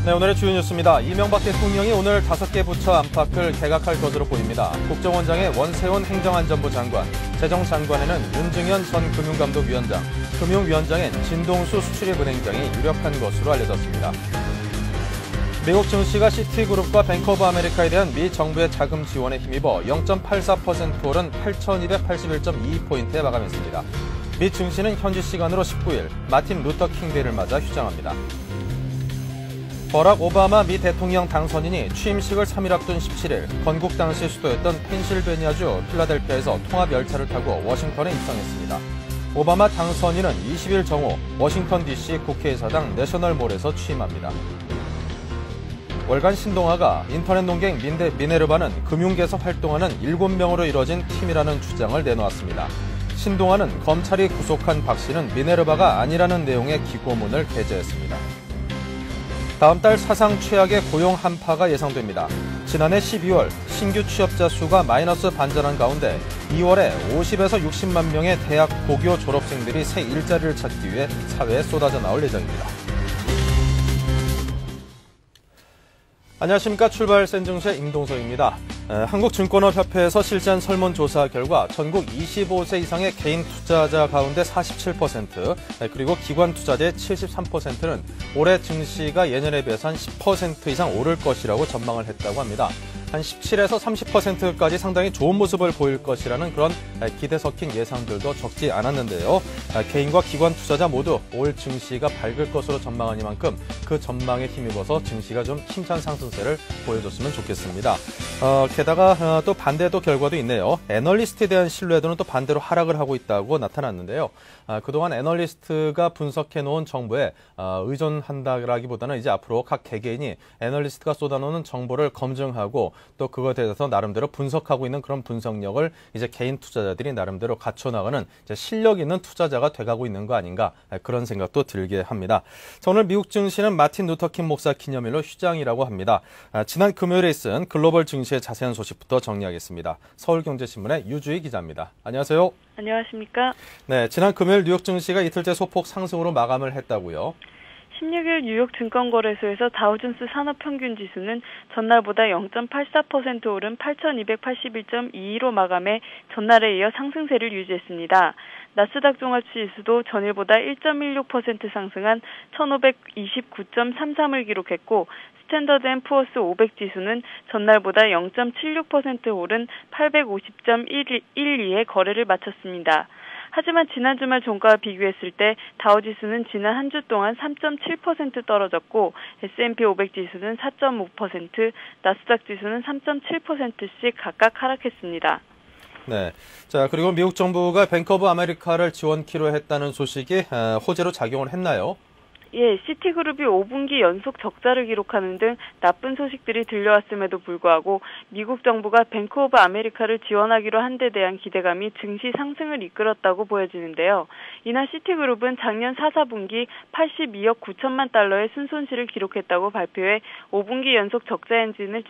네, 오늘의 주요 뉴스입니다. 이명박 대통령이 오늘 5개 부처 안팎을 개각할 것으로 보입니다. 국정원장에 원세훈 행정안전부 장관, 재정장관에는 윤증현 전 금융감독위원장, 금융위원장엔 진동수 수출입은행장이 유력한 것으로 알려졌습니다. 미국 증시가 시티그룹과 뱅크 오브 아메리카에 대한 미 정부의 자금 지원에 힘입어 0.84% 오른 8,281.22포인트에 마감했습니다. 미 증시는 현지 시간으로 19일 마틴 루터 킹데이를 맞아 휴장합니다. 버락 오바마 미 대통령 당선인이 취임식을 3일 앞둔 17일 건국 당시 수도였던 펜실베니아주 필라델피아에서 통합 열차를 타고 워싱턴에 입성했습니다. 오바마 당선인은 20일 정오 워싱턴 DC 국회의사당 내셔널몰에서 취임합니다. 월간 신동아가 인터넷 농객 미네르바는 금융계에서 활동하는 7명으로 이뤄진 팀이라는 주장을 내놓았습니다. 신동아는 검찰이 구속한 박 씨는 미네르바가 아니라는 내용의 기고문을 게재했습니다. 다음 달 사상 최악의 고용 한파가 예상됩니다. 지난해 12월 신규 취업자 수가 마이너스 반전한 가운데 2월에 50에서 60만 명의 대학 고교 졸업생들이 새 일자리를 찾기 위해 사회에 쏟아져 나올 예정입니다. 안녕하십니까. 출발 센증시의 임동석입니다. 한국증권업협회에서 실시한 설문조사 결과 전국 25세 이상의 개인 투자자 가운데 47%, 그리고 기관 투자자의 73%는 올해 증시가 예년에 비해서 한 10% 이상 오를 것이라고 전망을 했다고 합니다. 한 17에서 30%까지 상당히 좋은 모습을 보일 것이라는 그런 기대 섞인 예상들도 적지 않았는데요. 개인과 기관 투자자 모두 올 증시가 밝을 것으로 전망하니만큼 그 전망에 힘입어서 증시가 좀 힘찬 상승세를 보여줬으면 좋겠습니다. 게다가 또 반대도 결과도 있네요. 애널리스트에 대한 신뢰도는 또 반대로 하락을 하고 있다고 나타났는데요. 그동안 애널리스트가 분석해놓은 정보에 의존한다라기보다는 이제 앞으로 각 개개인이 애널리스트가 쏟아놓는 정보를 검증하고 또 그거에 대해서 나름대로 분석하고 있는 그런 분석력을 이제 개인 투자자들이 나름대로 갖춰나가는 이제 실력 있는 투자자가 돼가고 있는 거 아닌가, 그런 생각도 들게 합니다. 자, 오늘 미국 증시는 마틴 루터킹 목사 기념일로 휴장이라고 합니다. 지난 금요일에 있은 글로벌 증시의 자세한 소식부터 정리하겠습니다. 서울경제신문의 유주희 기자입니다. 안녕하세요. 안녕하십니까. 네, 지난 금요일 뉴욕 증시가 이틀째 소폭 상승으로 마감을 했다고요. 16일 뉴욕 증권거래소에서 다우존스 산업평균지수는 전날보다 0.84% 오른 8,281.22로 마감해 전날에 이어 상승세를 유지했습니다. 나스닥 종합지수도 전일보다 1.16% 상승한 1,529.33을 기록했고 스탠더드&푸어스 500 지수는 전날보다 0.76% 오른 850.12에 거래를 마쳤습니다. 하지만 지난 주말 종가와 비교했을 때 다우지수는 지난 한 주 동안 3.7% 떨어졌고 S&P 500 지수는 4.5%, 나스닥 지수는 3.7%씩 각각 하락했습니다. 네. 자, 그리고 미국 정부가 뱅크 오브 아메리카를 지원키로 했다는 소식이 호재로 작용을 했나요? 예, 시티그룹이 5분기 연속 적자를 기록하는 등 나쁜 소식들이 들려왔음에도 불구하고 미국 정부가 뱅크 오브 아메리카를 지원하기로 한 데 대한 기대감이 증시 상승을 이끌었다고 보여지는데요. 이날 시티그룹은 작년 4분기 82억 9천만 달러의 순손실을 기록했다고 발표해 5분기 연속 적자 행진을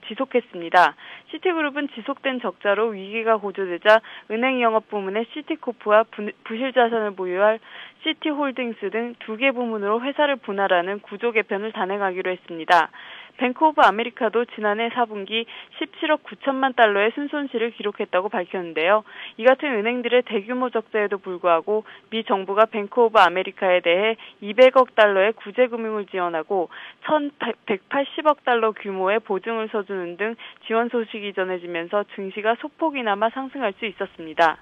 지속했습니다. 시티그룹은 지속된 적자로 위기가 고조되자 은행 영업 부문의 시티코프와 부실 자산을 보유할 시티홀딩스 등 2개 부문으로 회사를 분할하는 구조 개편을 단행하기로 했습니다. 뱅크 오브 아메리카도 지난해 4분기 17억 9천만 달러의 순손실을 기록했다고 밝혔는데요. 이 같은 은행들의 대규모 적자에도 불구하고 미 정부가 뱅크 오브 아메리카에 대해 200억 달러의 구제금융을 지원하고 1,180억 달러 규모의 보증을 서주는 등 지원 소식이 전해지면서 증시가 소폭이나마 상승할 수 있었습니다.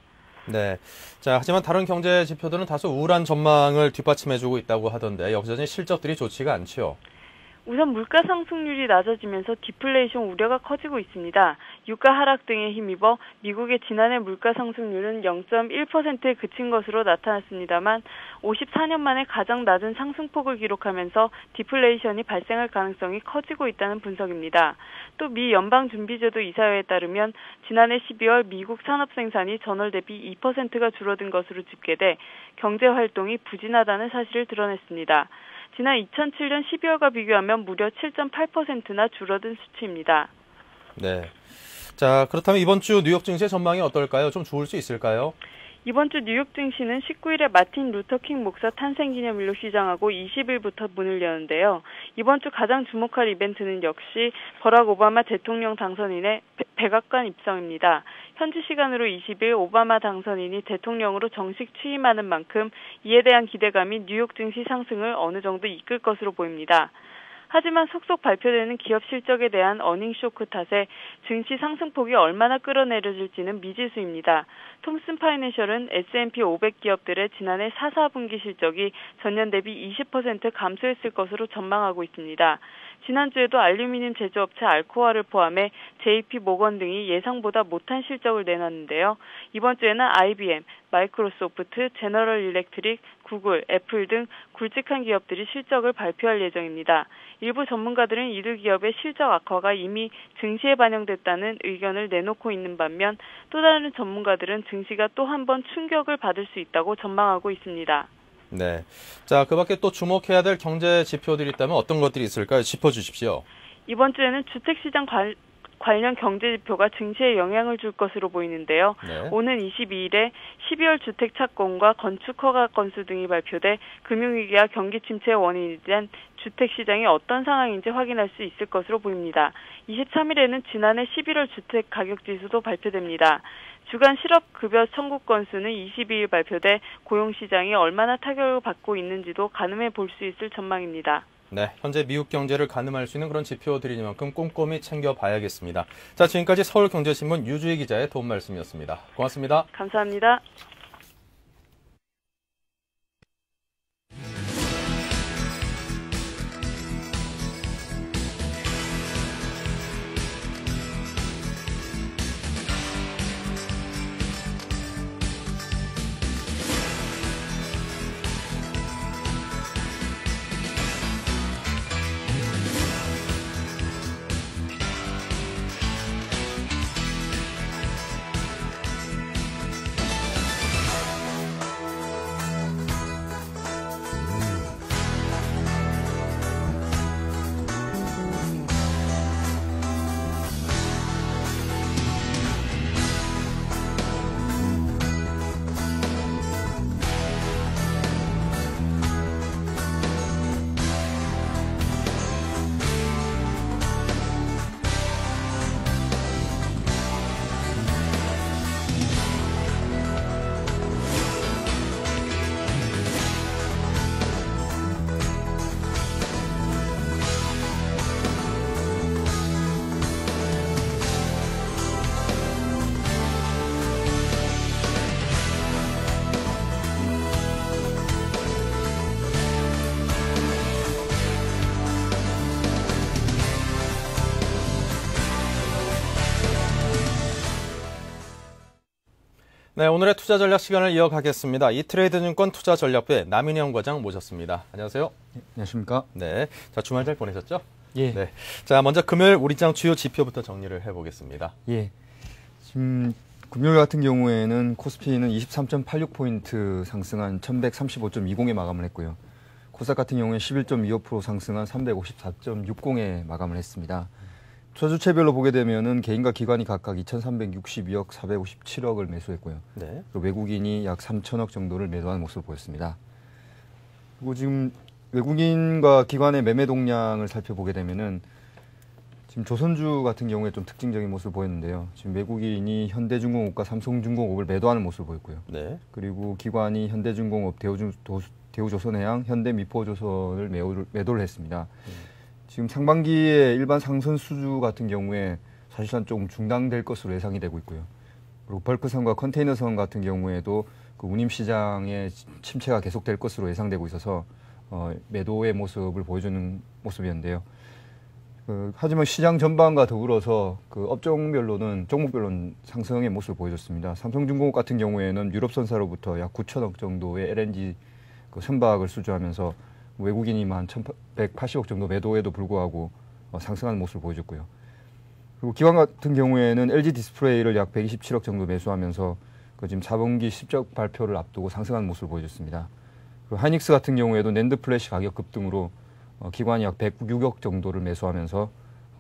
네. 자, 하지만 다른 경제 지표들은 다소 우울한 전망을 뒷받침해주고 있다고 하던데 여전히 실적들이 좋지가 않죠. 우선 물가 상승률이 낮아지면서 디플레이션 우려가 커지고 있습니다. 유가 하락 등에 힘입어 미국의 지난해 물가 상승률은 0.1%에 그친 것으로 나타났습니다만 54년 만에 가장 낮은 상승폭을 기록하면서 디플레이션이 발생할 가능성이 커지고 있다는 분석입니다. 또 미 연방준비제도 이사회에 따르면 지난해 12월 미국 산업 생산이 전월 대비 2%가 줄어든 것으로 집계돼 경제 활동이 부진하다는 사실을 드러냈습니다. 지난 2007년 12월과 비교하면 무려 7.8%나 줄어든 수치입니다. 네. 자, 그렇다면 이번 주 뉴욕 증시의 전망이 어떨까요? 좀 좋을 수 있을까요? 이번 주 뉴욕 증시는 19일에 마틴 루터 킹 목사 탄생 기념일로 시장하고 20일부터 문을 여는데요. 이번 주 가장 주목할 이벤트는 역시 버락 오바마 대통령 당선인의 백악관 입성입니다. 현지 시간으로 20일 오바마 당선인이 대통령으로 정식 취임하는 만큼 이에 대한 기대감이 뉴욕 증시 상승을 어느 정도 이끌 것으로 보입니다. 하지만 속속 발표되는 기업 실적에 대한 어닝 쇼크 탓에 증시 상승폭이 얼마나 끌어내려질지는 미지수입니다. 톰슨 파이낸셜은 S&P 500 기업들의 지난해 4, 4분기 실적이 전년 대비 20% 감소했을 것으로 전망하고 있습니다. 지난주에도 알루미늄 제조업체 알코아를 포함해 JP 모건 등이 예상보다 못한 실적을 내놨는데요. 이번 주에는 IBM, 마이크로소프트, 제너럴 일렉트릭, 구글, 애플 등 굵직한 기업들이 실적을 발표할 예정입니다. 일부 전문가들은 이들 기업의 실적 악화가 이미 증시에 반영됐다는 의견을 내놓고 있는 반면 또 다른 전문가들은 증시가 또 한 번 충격을 받을 수 있다고 전망하고 있습니다. 네. 자, 그 밖에 또 주목해야 될 경제 지표들이 있다면 어떤 것들이 있을까요? 짚어주십시오. 이번 주에는 주택시장 관련 경제지표가 증시에 영향을 줄 것으로 보이는데요. 네. 오는 22일에 12월 주택 착공과 건축 허가 건수 등이 발표돼 금융위기와 경기 침체의 원인에 대한 주택시장이 어떤 상황인지 확인할 수 있을 것으로 보입니다. 23일에는 지난해 11월 주택 가격지수도 발표됩니다. 주간 실업급여 청구 건수는 22일 발표돼 고용시장이 얼마나 타격을 받고 있는지도 가늠해 볼 수 있을 전망입니다. 네, 현재 미국 경제를 가늠할 수 있는 그런 지표들이니만큼 꼼꼼히 챙겨봐야겠습니다. 자, 지금까지 서울경제신문 유주희 기자의 도움 말씀이었습니다. 고맙습니다. 감사합니다. 네, 오늘의 투자 전략 시간을 이어가겠습니다. 이트레이드증권 투자전략부의 남인영 과장 모셨습니다. 안녕하세요. 네, 안녕하십니까? 네, 자 주말 잘 보내셨죠? 예. 네, 자 먼저 금요일 우리장 주요 지표부터 정리를 해보겠습니다. 예. 지금 금요일 같은 경우에는 코스피는 23.86포인트 상승한 1135.20에 마감을 했고요. 코스닥 같은 경우에 11.25% 상승한 354.60에 마감을 했습니다. 투자주체별로 보게 되면은 개인과 기관이 각각 2,362억, 457억을 매수했고요. 네. 그리고 외국인이 약 3천억 정도를 매도하는 모습을 보였습니다. 그리고 지금 외국인과 기관의 매매 동향을 살펴보게 되면은 지금 조선주 같은 경우에 좀 특징적인 모습을 보였는데요. 지금 외국인이 현대중공업과 삼성중공업을 매도하는 모습을 보였고요. 네. 그리고 기관이 현대중공업, 대우조선해양, 현대미포조선을 매도를 했습니다. 지금 상반기에 일반 상선수주 같은 경우에 사실상 좀 중단될 것으로 예상이 되고 있고요. 그리고 벌크선과 컨테이너선 같은 경우에도 그 운임시장의 침체가 계속될 것으로 예상되고 있어서 매도의 모습을 보여주는 모습이었는데요. 하지만 시장 전반과 더불어서 그 업종별로는 종목별로는 상승의 모습을 보여줬습니다. 삼성중공업 같은 경우에는 유럽선사로부터 약 9천억 정도의 LNG 그 선박을 수주하면서 외국인이만 1,180억 정도 매도에도 불구하고 상승하는 모습을 보여줬고요. 그리고 기관 같은 경우에는 LG 디스플레이를 약 127억 정도 매수하면서 그 지금 4분기 실적 발표를 앞두고 상승하는 모습을 보여줬습니다. 그리고 하이닉스 같은 경우에도 낸드 플래시 가격 급등으로 기관이 약 106억 정도를 매수하면서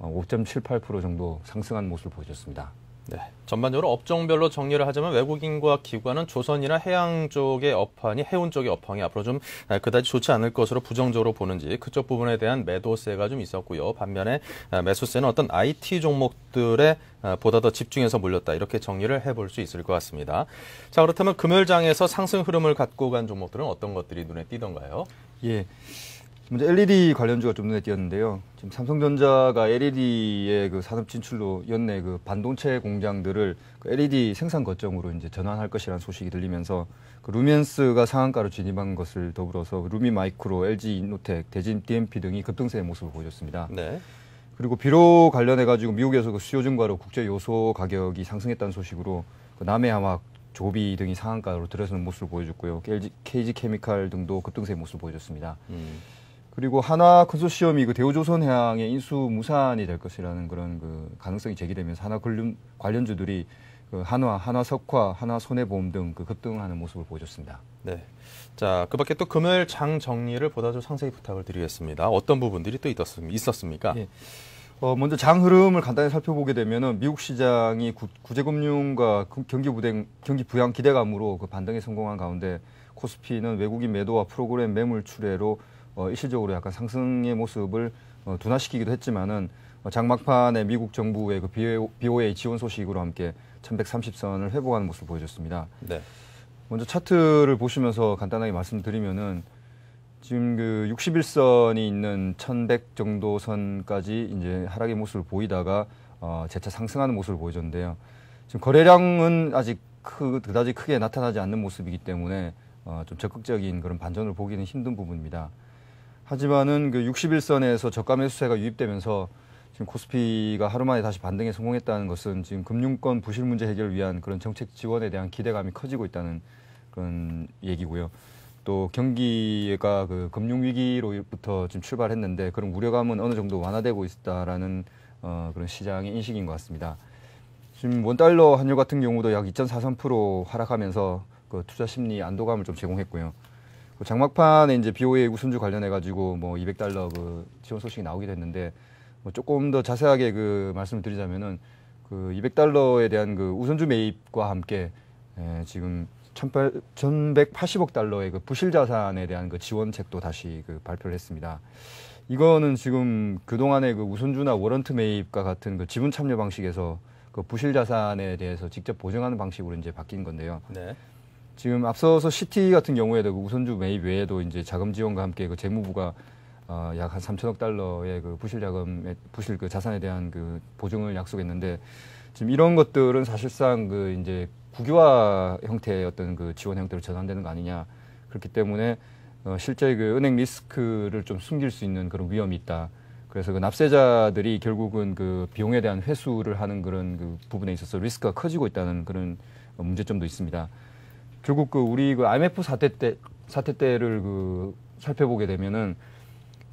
5.78% 정도 상승하는 모습을 보여줬습니다. 네, 전반적으로 업종별로 정리를 하자면 외국인과 기관은 조선이나 해양 쪽의 업황이 해운 쪽의 업황이 앞으로 좀 그다지 좋지 않을 것으로 부정적으로 보는지 그쪽 부분에 대한 매도세가 좀 있었고요. 반면에 매수세는 어떤 IT 종목들에 보다 더 집중해서 몰렸다. 이렇게 정리를 해볼 수 있을 것 같습니다. 자, 그렇다면 금요일장에서 상승 흐름을 갖고 간 종목들은 어떤 것들이 눈에 띄던가요? 예. 먼저 LED 관련주가 좀 눈에 띄었는데요. 지금 삼성전자가 LED의 그 산업 진출로 연내 그 반도체 공장들을 그 LED 생산 거점으로 이제 전환할 것이라는 소식이 들리면서 그 루미엔스가 상한가로 진입한 것을 더불어서 루미마이크로, LG 인노텍, 대진 DMP 등이 급등세의 모습을 보여줬습니다. 네. 그리고 비료 관련해가지고 미국에서 그 수요 증가로 국제 요소 가격이 상승했다는 소식으로 그 남해화학, 조비 등이 상한가로 들어서는 모습을 보여줬고요. KG 케미칼 등도 급등세의 모습을 보여줬습니다. 그리고 한화 컨소시엄이 그 대우조선해양의 인수 무산이 될 것이라는 그런 그 가능성이 제기되면서 한화 관련주들이 그 한화석화, 한화손해보험 등 그 급등하는 모습을 보여줬습니다. 네. 자, 그 밖에 또 금요일 장 정리를 보다 좀 상세히 부탁을 드리겠습니다. 어떤 부분들이 또 있었습니까? 예. 먼저 장 흐름을 간단히 살펴보게 되면은 미국 시장이 구제금융과 경기 부양 기대감으로 그 반등에 성공한 가운데 코스피는 외국인 매도와 프로그램 매물 출회로 일시적으로 약간 상승의 모습을 둔화시키기도 했지만은 장막판에 미국 정부의 그 BOA 지원 소식으로 함께 1130선을 회복하는 모습을 보여줬습니다. 네. 먼저 차트를 보시면서 간단하게 말씀드리면은 지금 그 61선이 있는 1100 정도 선까지 이제 하락의 모습을 보이다가 재차 상승하는 모습을 보여줬는데요. 지금 거래량은 아직 그다지 크게 나타나지 않는 모습이기 때문에 좀 적극적인 그런 반전을 보기는 힘든 부분입니다. 하지만은 그 61선에서 저가 매수세가 유입되면서 지금 코스피가 하루 만에 다시 반등에 성공했다는 것은 지금 금융권 부실 문제 해결을 위한 그런 정책 지원에 대한 기대감이 커지고 있다는 그런 얘기고요. 또 경기가 그 금융위기로부터 지금 출발했는데 그런 우려감은 어느 정도 완화되고 있다라는 그런 시장의 인식인 것 같습니다. 지금 원달러 환율 같은 경우도 약 2.43% 하락하면서 그 투자 심리 안도감을 좀 제공했고요. 그 장막판에 이제 BOA 우선주 관련해가지고 뭐 200달러 그 지원 소식이 나오기도 했는데 뭐 조금 더 자세하게 그 말씀을 드리자면은 그 200달러에 대한 그 우선주 매입과 함께 지금 1,180억 달러의 그 부실 자산에 대한 그 지원책도 다시 그 발표를 했습니다. 이거는 지금 그동안의 그 우선주나 워런트 매입과 같은 그 지분 참여 방식에서 그 부실 자산에 대해서 직접 보증하는 방식으로 이제 바뀐 건데요. 네. 지금 앞서서 시티 같은 경우에도 그 우선주 매입 외에도 이제 자금 지원과 함께 그 재무부가 약 한 3천억 달러의 그 부실 그 자산에 대한 그 보증을 약속했는데 지금 이런 것들은 사실상 그 이제 국유화 형태의 어떤 그 지원 형태로 전환되는 거 아니냐. 그렇기 때문에 실제 그 은행 리스크를 좀 숨길 수 있는 그런 위험이 있다. 그래서 그 납세자들이 결국은 그 비용에 대한 회수를 하는 그런 그 부분에 있어서 리스크가 커지고 있다는 그런 문제점도 있습니다. 결국 그 우리 그 IMF 사태 때를 그 살펴보게 되면은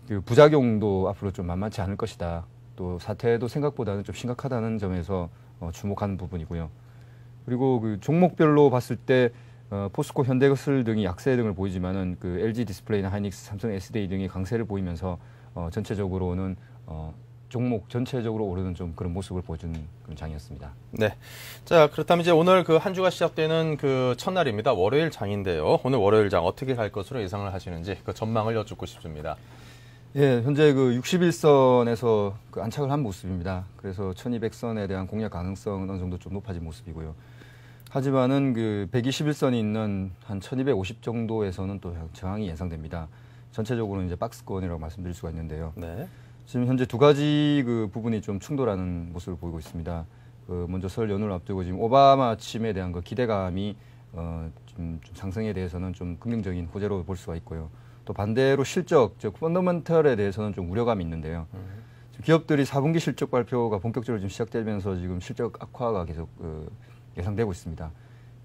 그 부작용도 앞으로 좀 만만치 않을 것이다. 또 사태도 생각보다는 좀 심각하다는 점에서 주목하는 부분이고요. 그리고 그 종목별로 봤을 때 포스코, 현대건설 등이 약세 등을 보이지만은 그 LG 디스플레이나 하이닉스, 삼성 SDI 등이 강세를 보이면서 전체적으로는 종목 전체적으로 오르는 좀 그런 모습을 보여주는 그런 장이었습니다. 네. 자, 그렇다면 이제 오늘 그 한 주가 시작되는 그 첫날입니다. 월요일 장인데요. 오늘 월요일 장 어떻게 갈 것으로 예상을 하시는지 그 전망을 여쭙고 싶습니다. 예, 현재 그 61선에서 그 안착을 한 모습입니다. 그래서 1200선에 대한 공략 가능성은 어느 정도 좀 높아진 모습이고요. 하지만은 그 121선이 있는 한 1250 정도에서는 또 저항이 예상됩니다. 전체적으로는 이제 박스권이라고 말씀드릴 수가 있는데요. 네. 지금 현재 두 가지 그 부분이 좀 충돌하는 모습을 보이고 있습니다. 그 먼저 설 연휴를 앞두고 지금 오바마 취임에 대한 그 기대감이 좀 상승에 대해서는 좀 긍정적인 호재로 볼 수가 있고요. 또 반대로 실적, 즉 펀더멘털에 대해서는 좀 우려감이 있는데요. 기업들이 4분기 실적 발표가 본격적으로 좀 시작되면서 지금 실적 악화가 계속 예상되고 있습니다.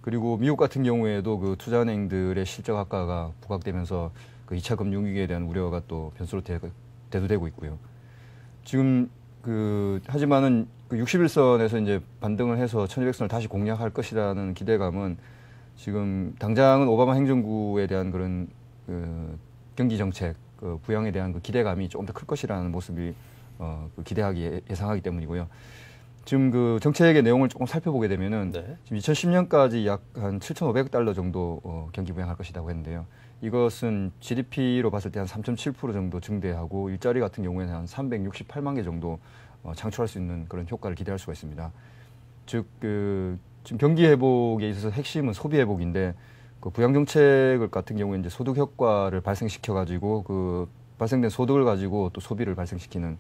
그리고 미국 같은 경우에도 그 투자은행들의 실적 악화가 부각되면서 그 2차 금융위기에 대한 우려가 또 변수로 대두되고 있고요. 지금 하지만은 그 61선에서 이제 반등을 해서 1200선을 다시 공략할 것이라는 기대감은 지금 당장은 오바마 행정부에 대한 그런 경기 정책 부양에 대한 그 기대감이 조금 더 클 것이라는 모습이 예상하기 때문이고요. 지금 그 정책의 내용을 조금 살펴보게 되면은 네. 지금 2010년까지 약 한 7,500억 달러 정도 경기 부양할 것이라고 했는데요. 이것은 GDP로 봤을 때 한 3.7% 정도 증대하고 일자리 같은 경우에는 한 368만 개 정도 창출할 수 있는 그런 효과를 기대할 수가 있습니다. 즉, 지금 경기 회복에 있어서 핵심은 소비 회복인데 그 부양 정책 같은 경우에 이제 소득 효과를 발생시켜 가지고 그 발생된 소득을 가지고 또 소비를 발생시키는.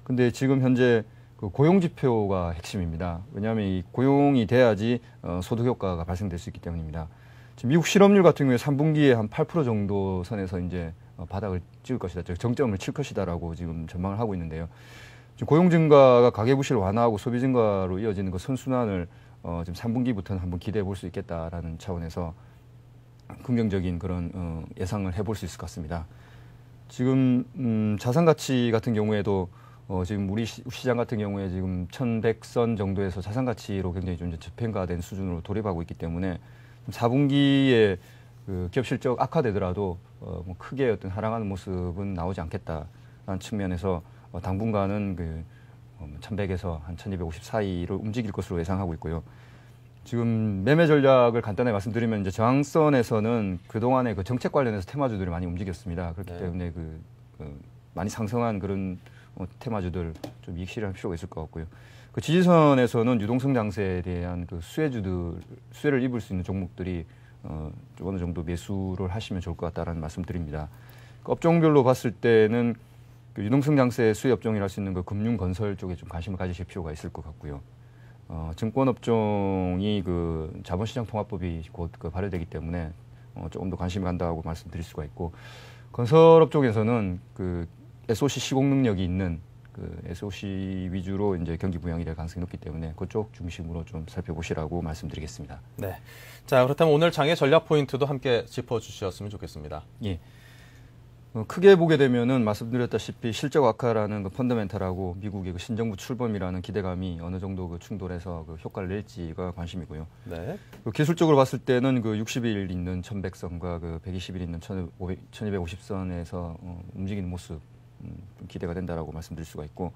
근데 지금 현재 그 고용 지표가 핵심입니다. 왜냐하면 이 고용이 돼야지 소득 효과가 발생될 수 있기 때문입니다. 지금 미국 실업률 같은 경우에 3분기에 한 8% 정도 선에서 이제 바닥을 찍을 것이다, 즉 정점을 칠 것이다라고 지금 전망을 하고 있는데요. 지금 고용 증가가 가계부실 완화하고 소비 증가로 이어지는 그 선순환을 지금 3분기부터는 한번 기대해 볼 수 있겠다라는 차원에서 긍정적인 그런 예상을 해볼 수 있을 것 같습니다. 지금 자산 가치 같은 경우에도 지금 우리 시장 같은 경우에 지금 1,100선 정도에서 자산 가치로 굉장히 좀 저평가된 수준으로 돌입하고 있기 때문에 4분기에 그 기업 실적 악화되더라도 뭐 크게 어떤 하락하는 모습은 나오지 않겠다라는 측면에서 당분간은 그 1,100에서 한 1,250 사이로 움직일 것으로 예상하고 있고요. 지금 매매 전략을 간단하게 말씀드리면 이제 저항선에서는 그동안에 그 정책 관련해서 테마주들이 많이 움직였습니다. 그렇기 네. 때문에 많이 상승한 그런 테마주들 좀 이익 실현할 필요가 있을 것 같고요. 그 지지선에서는 유동성 장세에 대한 그 수혜를 입을 수 있는 종목들이 좀 어느 정도 매수를 하시면 좋을 것 같다라는 말씀드립니다. 그 업종별로 봤을 때는 그 유동성 장세 수혜 업종이라 할 수 있는 그 금융 건설 쪽에 좀 관심을 가지실 필요가 있을 것 같고요. 증권 업종이 그 자본시장 통합법이 곧 발효되기 때문에 조금 더 관심이 간다고 말씀드릴 수가 있고, 건설 업종에서는 그 SOC 시공 능력이 있는 그 SOC 위주로 이제 경기 부양이 될 가능성이 높기 때문에 그쪽 중심으로 좀 살펴보시라고 말씀드리겠습니다. 네. 자, 그렇다면 오늘 장의 전략 포인트도 함께 짚어주셨으면 좋겠습니다. 예. 크게 보게 되면은 말씀드렸다시피 실적 악화라는 그 펀더멘탈하고 미국의 그 신정부 출범이라는 기대감이 어느 정도 그 충돌해서 그 효과를 낼지가 관심이고요. 네. 그 기술적으로 봤을 때는 그 60일 있는 1,100선과 그 120일 있는 1,250선에서 움직이는 모습 좀 기대가 된다라고 말씀드릴 수가 있고,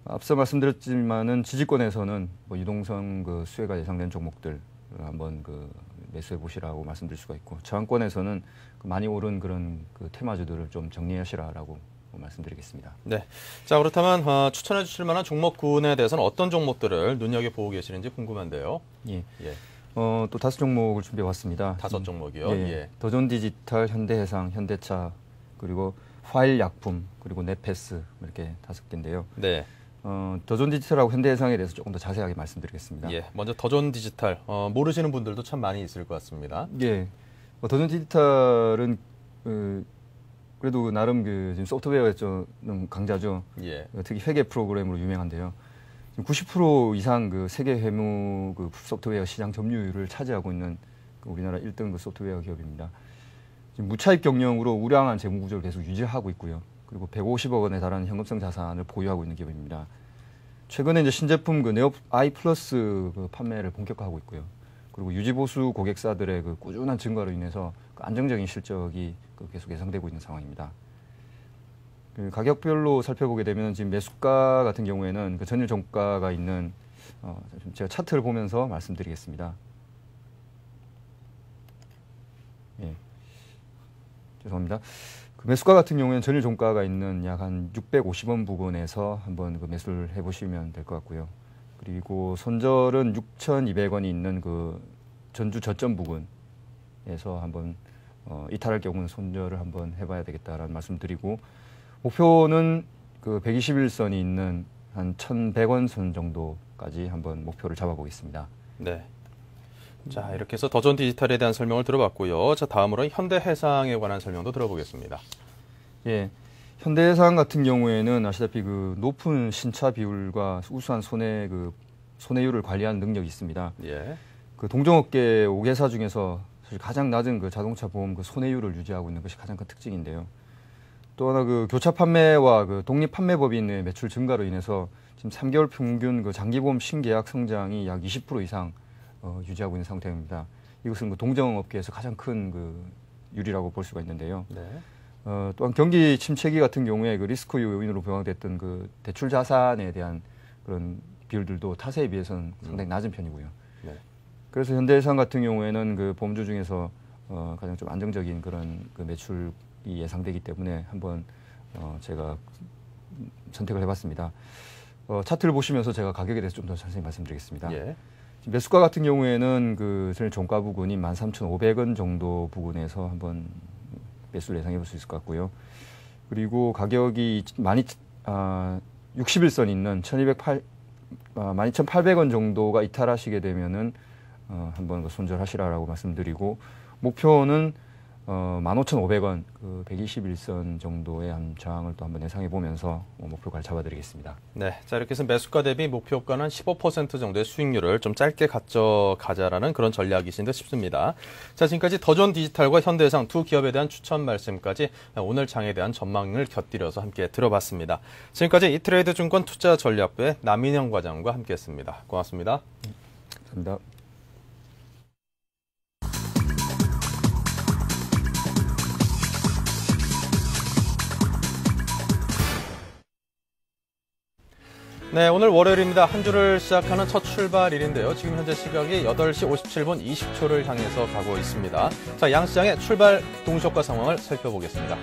앞서 말씀드렸지만은 지지권에서는 뭐 유동성 그 수혜가 예상된 종목들 한번 그 매수해 보시라고 말씀드릴 수가 있고, 저항권에서는 많이 오른 그런 그 테마주들을 좀 정리하시라라고 말씀드리겠습니다. 네. 자, 그렇다면 추천해 주실 만한 종목군에 대해서는 어떤 종목들을 눈여겨보고 계시는지 궁금한데요. 예. 예. 또 5종목을 준비해 왔습니다. 5종목이요. 예. 예. 더존디지털, 현대해상, 현대차, 그리고 화일약품, 그리고 넷패스 이렇게 5개인데요. 네. 더존디지털하고 현대해상에 대해서 조금 더 자세하게 말씀드리겠습니다. 예. 먼저 더존디지털 모르시는 분들도 참 많이 있을 것 같습니다. 예. 더존디지털은 그래도 나름 그 지금 소프트웨어에 좀 강자죠. 예. 특히 회계 프로그램으로 유명한데요. 90% 이상 그 세계 회무 그 소프트웨어 시장 점유율을 차지하고 있는 그 우리나라 1등 그 소프트웨어 기업입니다. 지금 무차입 경영으로 우량한 재무 구조를 계속 유지하고 있고요. 그리고 150억 원에 달하는 현금성 자산을 보유하고 있는 기업입니다. 최근에 이제 신제품 그 네오 아이 플러스 그 판매를 본격화하고 있고요. 그리고 유지보수 고객사들의 그 꾸준한 증가로 인해서 그 안정적인 실적이 계속 예상되고 있는 상황입니다. 그 가격별로 살펴보게 되면 지금 매수가 같은 경우에는 그 전일 종가가 있는 제가 차트를 보면서 말씀드리겠습니다. 예. 죄송합니다. 그 매수가 같은 경우에는 전일 종가가 있는 약 한 650원 부근에서 한번 그 매수를 해보시면 될 것 같고요. 그리고 손절은 6,200원이 있는 그 전주 저점 부근에서 한번 이탈할 경우는 손절을 한번 해봐야 되겠다라는 말씀드리고, 목표는 그 121선이 있는 한 1,100원 선 정도까지 한번 목표를 잡아보겠습니다. 네. 자, 이렇게 해서 더존디지털에 대한 설명을 들어봤고요. 자, 다음으로 현대해상에 관한 설명도 들어보겠습니다. 예. 현대해상 같은 경우에는 아시다시피 그 높은 신차 비율과 우수한 손해율을 관리하는 능력이 있습니다. 예. 그 동종업계 5개사 중에서 사실 가장 낮은 그 자동차 보험 그 손해율을 유지하고 있는 것이 가장 큰 특징인데요. 또 하나 그 교차 판매와 그 독립 판매법인의 매출 증가로 인해서 지금 3개월 평균 그 장기보험 신계약 성장이 약 20% 이상 유지하고 있는 상태입니다. 이것은 그 동종업계에서 가장 큰 그 유리라고 볼 수가 있는데요. 네. 또한 경기 침체기 같은 경우에 그 리스크 요인으로 부양됐던 그 대출 자산에 대한 그런 비율들도 타세에 비해서는 상당히 낮은 편이고요. 네. 그래서 현대해상 같은 경우에는 그 보험주 중에서 가장 좀 안정적인 그런 그 매출이 예상되기 때문에 한번 제가 선택을 해봤습니다. 차트를 보시면서 제가 가격에 대해서 좀 더 자세히 말씀드리겠습니다. 예. 매수가 같은 경우에는 그 종가 부근이 13,500원 정도 부근에서 한번 매수를 예상해 볼 수 있을 것 같고요. 그리고 가격이 60일선 있는 12,800원 정도가 이탈하시게 되면은 한번 손절하시라고 말씀드리고, 목표는 15,500원, 그 121선 정도의 한 저항을 또 한번 예상해 보면서 목표가를 잡아드리겠습니다. 네, 자 이렇게 해서 매수가 대비 목표가는 15% 정도의 수익률을 좀 짧게 가져가자라는 그런 전략이신 듯 싶습니다. 자, 지금까지 더존 디지털과 현대해상 두 기업에 대한 추천 말씀까지 오늘 장에 대한 전망을 곁들여서 함께 들어봤습니다. 지금까지 이트레이드 증권 투자 전략부의 남인영 과장과 함께했습니다. 고맙습니다. 감사합니다. 네, 오늘 월요일입니다. 한 주를 시작하는 첫 출발일인데요. 지금 현재 시각이 8시 57분 20초를 향해서 가고 있습니다. 자, 양시장의 출발 동시효과 상황을 살펴보겠습니다.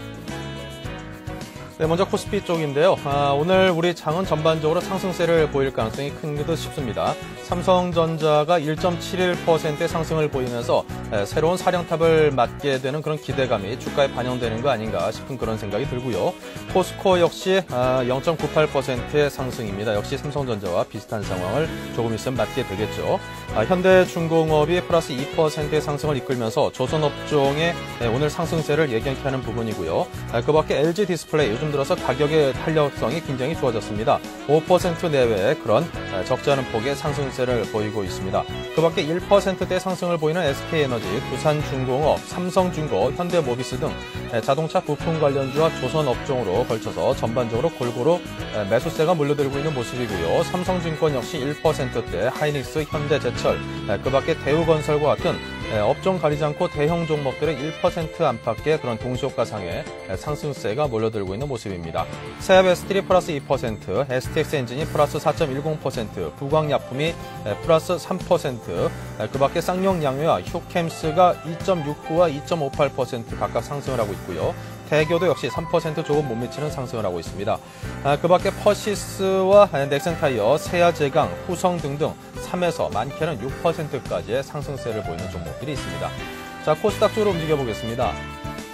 네, 먼저 코스피 쪽인데요. 오늘 우리 장은 전반적으로 상승세를 보일 가능성이 큰 듯 싶습니다. 삼성전자가 1.71%의 상승을 보이면서 새로운 사령탑을 맞게 되는 그런 기대감이 주가에 반영되는 거 아닌가 싶은 그런 생각이 들고요. 포스코 역시 0.98%의 상승입니다. 역시 삼성전자와 비슷한 상황을 조금 있으면 맞게 되겠죠. 현대중공업이 플러스 2%의 상승을 이끌면서 조선업종의 오늘 상승세를 예견케 하는 부분이고요. 그 밖에 LG디스플레이 요즘 들어서 가격의 탄력성이 굉장히 좋아졌습니다. 5% 내외의 그런 적지 않은 폭의 상승세를 보이고 있습니다. 그 밖에 1%대 상승을 보이는 SK에너지, 두산중공업, 삼성중고, 현대모비스 등 자동차 부품 관련주와 조선업종으로 걸쳐서 전반적으로 골고루 매수세가 몰려들고 있는 모습이고요. 삼성증권 역시 1%대, 하이닉스, 현대제철, 그 밖에 대우건설과 같은 업종 가리지 않고 대형 종목들의 1% 안팎의 그런 동시효과상의 상승세가 몰려들고 있는 모습입니다. 세압 S3 플러스 2%, STX 엔진이 플러스 4.10%, 부광약품이 플러스 3%, 그 밖에 쌍용양유와 휴캠스가 2.69와 2.58% 각각 상승을 하고 있고요. 대교도 역시 3% 조금 못 미치는 상승을 하고 있습니다. 그 밖에 퍼시스와 넥센타이어, 세아제강, 후성 등등 3에서 많게는 6%까지의 상승세를 보이는 종목들이 있습니다. 자, 코스닥 쪽으로 움직여보겠습니다.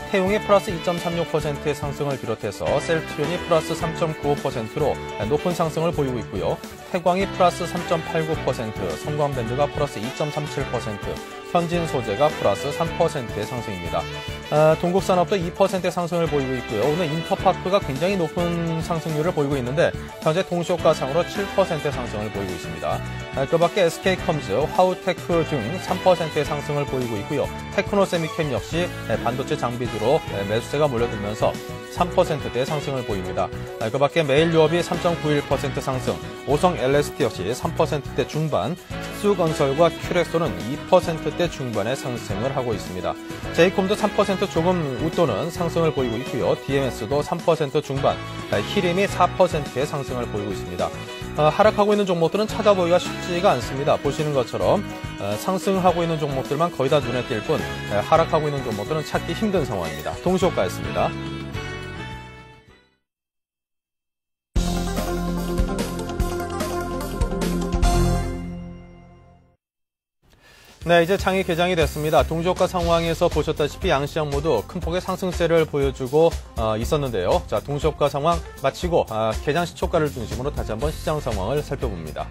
태용이 플러스 2.36%의 상승을 비롯해서 셀트리온이 플러스 3.95%로 높은 상승을 보이고 있고요. 태광이 플러스 3.89%, 성광밴드가 플러스 2.37%, 현진소재가 플러스 3%의 상승입니다. 동국산업도 2%의 상승을 보이고 있고요. 오늘 인터파크가 굉장히 높은 상승률을 보이고 있는데 현재 동시효과상으로 7%의 상승을 보이고 있습니다. 그 밖에 SK컴즈, 화우테크 등 3%의 상승을 보이고 있고요. 테크노세미캠 역시 반도체 장비주로 매수세가 몰려들면서 3%대의 상승을 보입니다. 그 밖에 메일유업이 3.91% 상승, 오성 LST 역시 3%대 중반, 특수건설과 큐렉소는 2%대 중반의 상승을 하고 있습니다. 제이콤도 3% 조금 웃도는 상승을 보이고 있고요. DMS도 3% 중반, 히림이 4%의 상승을 보이고 있습니다. 하락하고 있는 종목들은 찾아보기가 쉽지가 않습니다. 보시는 것처럼 상승하고 있는 종목들만 거의 다 눈에 띌 뿐 하락하고 있는 종목들은 찾기 힘든 상황입니다. 동시효과였습니다. 네, 이제 장이 개장이 됐습니다. 동시효과 상황에서 보셨다시피 양시장 모두 큰 폭의 상승세를 보여주고 있었는데요. 자, 동시효과 상황 마치고 개장 시초가를 중심으로 다시 한번 시장 상황을 살펴봅니다.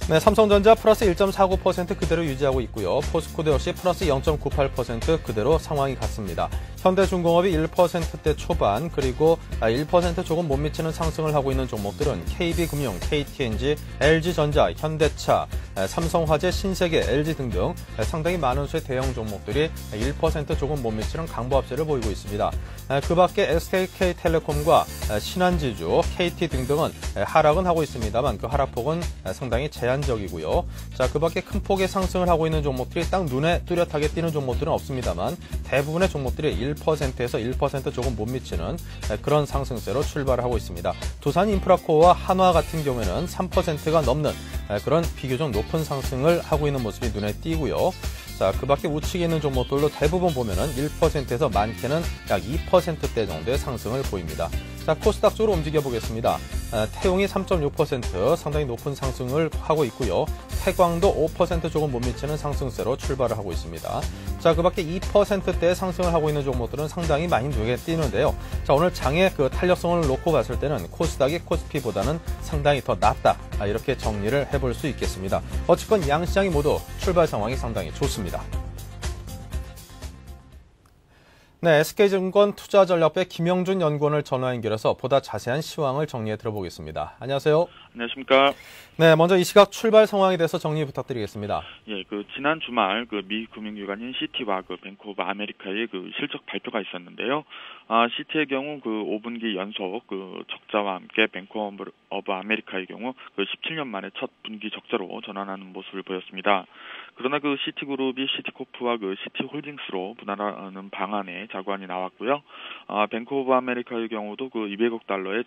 네, 삼성전자 플러스 1.49% 그대로 유지하고 있고요. 포스코도 역시 플러스 0.98% 그대로 상황이 같습니다. 현대중공업이 1%대 초반, 그리고 1% 조금 못 미치는 상승을 하고 있는 종목들은 KB금융, KTNG, LG전자, 현대차, 삼성화재, 신세계, LG 등등 상당히 많은 수의 대형 종목들이 1% 조금 못 미치는 강보합세를 보이고 있습니다. 그 밖에 SK텔레콤과 신한지주, KT 등등은 하락은 하고 있습니다만 그 하락폭은 상당히 제한적이고요. 자, 그 밖에 큰 폭의 상승을 하고 있는 종목들이 딱 눈에 뚜렷하게 띄는 종목들은 없습니다만 대부분의 종목들이 1%에서 1% 조금 못 미치는 그런 상승세로 출발을 하고 있습니다. 두산인프라코어와 한화 같은 경우에는 3%가 넘는 그런 비교적 높은 상승을 하고 있는 모습이 눈에 띄고요. 자, 그 밖에 우측에 있는 종목들도 대부분 보면은 1%에서 많게는 약 2%대 정도의 상승을 보입니다. 자, 코스닥 쪽으로 움직여 보겠습니다. 태용이 3.6% 상당히 높은 상승을 하고 있고요. 태광도 5% 조금 못 미치는 상승세로 출발을 하고 있습니다. 자, 그 밖에 2%대 상승을 하고 있는 종목들은 상당히 많이 눈에 띄는데요. 자, 오늘 장의 그 탄력성을 놓고 봤을 때는 코스닥이 코스피보다는 상당히 더 낫다. 이렇게 정리를 해볼 수 있겠습니다. 어쨌건 양시장이 모두 출발 상황이 상당히 좋습니다. 네, SK증권 투자전략부의 김영준 연구원을 전화 연결해서 보다 자세한 시황을 정리해 들어보겠습니다. 안녕하세요. 안녕하십니까. 네, 먼저 이 시각 출발 상황에 대해서 정리 부탁드리겠습니다. 예, 지난 주말 미 금융기관인 시티와 뱅크 오브 아메리카의 실적 발표가 있었는데요. 시티의 경우 5분기 연속 적자와 함께 뱅크 오브 아메리카의 경우 17년 만에 첫 분기 적자로 전환하는 모습을 보였습니다. 그러나 시티그룹이 시티코프와 시티홀딩스로 분할하는 방안에 자구안이 나왔고요. 뱅크 오브 아메리카의 경우도 200억 달러의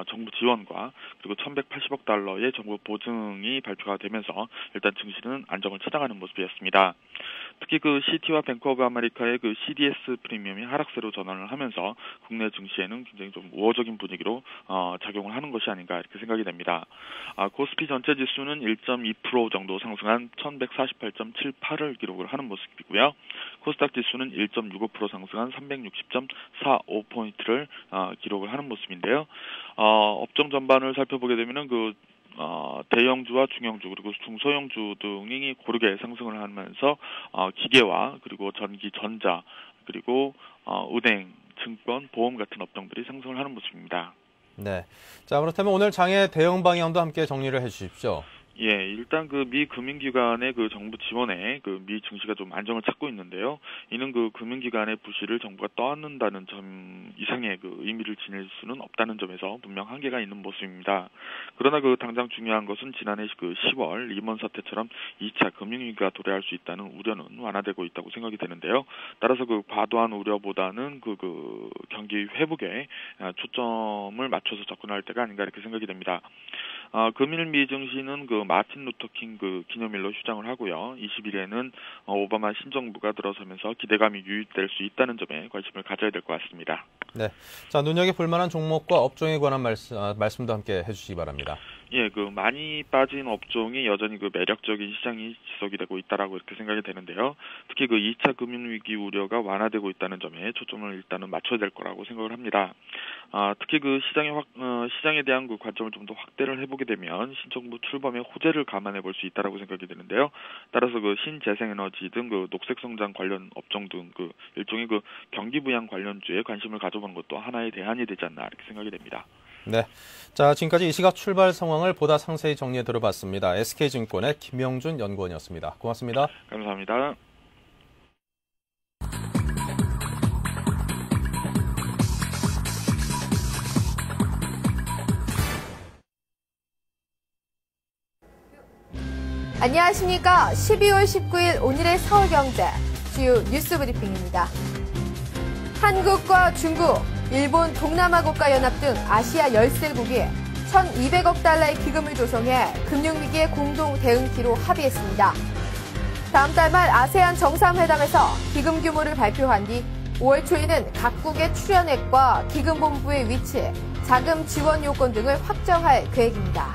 정부 지원과 그리고 1,180억 달러의 정부 보증이 발표가 되면서 일단 증시는 안정을 찾아가는 모습이었습니다. 특히 시티와 뱅크 오브 아메리카의 CDS 프리미엄이 하락세로 전환을 하면서 국내 증시에는 굉장히 좀 우호적인 분위기로 작용을 하는 것이 아닌가 이렇게 생각이 됩니다. 코스피 전체 지수는 1.2% 정도 상승한 1148.78을 기록을 하는 모습이고요. 코스닥 지수는 1.65% 상승한 360.45포인트를 기록을 하는 모습인데요. 업종 전반을 살펴보게 되면은 대형주와 중형주 그리고 중소형주 등이 고르게 상승을 하면서 기계와 그리고 전기, 전자 그리고 은행, 증권, 보험 같은 업종들이 상승을 하는 모습입니다. 네. 자, 그렇다면 오늘 장의 대응 방향도 함께 정리를 해 주십시오. 예, 일단 미 금융기관의 정부 지원에 미 증시가 좀 안정을 찾고 있는데요. 이는 금융기관의 부실을 정부가 떠안는다는 점 이상의 의미를 지닐 수는 없다는 점에서 분명 한계가 있는 모습입니다. 그러나 당장 중요한 것은 지난해 10월 리먼 사태처럼 2차 금융위기가 도래할 수 있다는 우려는 완화되고 있다고 생각이 되는데요. 따라서 과도한 우려보다는 경기 회복에 초점을 맞춰서 접근할 때가 아닌가 이렇게 생각이 됩니다. 금일 미 증시는 마틴 루터킹 기념일로 휴장을 하고요. 20일에는 오바마 신정부가 들어서면서 기대감이 유입될 수 있다는 점에 관심을 가져야 될 것 같습니다. 네, 자, 눈여겨볼 만한 종목과 업종에 관한 말씀도 함께 해주시기 바랍니다. 예, 많이 빠진 업종이 여전히 매력적인 시장이 지속이 되고 있다라고 이렇게 생각이 되는데요. 특히 2차 금융위기 우려가 완화되고 있다는 점에 초점을 일단은 맞춰야 될 거라고 생각을 합니다. 특히 시장에 대한 관점을 좀 더 확대를 해보게 되면 신정부 출범의 호재를 감안해 볼 수 있다라고 생각이 되는데요. 따라서 신재생에너지 등 녹색 성장 관련 업종 등 일종의 경기 부양 관련주에 관심을 가져보는 것도 하나의 대안이 되지 않나 이렇게 생각이 됩니다. 네, 자, 지금까지 이 시각 출발 상황을 보다 상세히 정리해 들어봤습니다. SK증권의 김영준 연구원이었습니다. 고맙습니다. 감사합니다. 안녕하십니까. 12월 19일 오늘의 서울경제 주요 뉴스 브리핑입니다. 한국과 중국, 일본, 동남아 국가연합 등 아시아 13국이 1,200억 달러의 기금을 조성해 금융위기에 공동 대응키로 합의했습니다. 다음 달 말 아세안 정상회담에서 기금 규모를 발표한 뒤 5월 초에는 각국의 출연액과 기금본부의 위치, 자금 지원 요건 등을 확정할 계획입니다.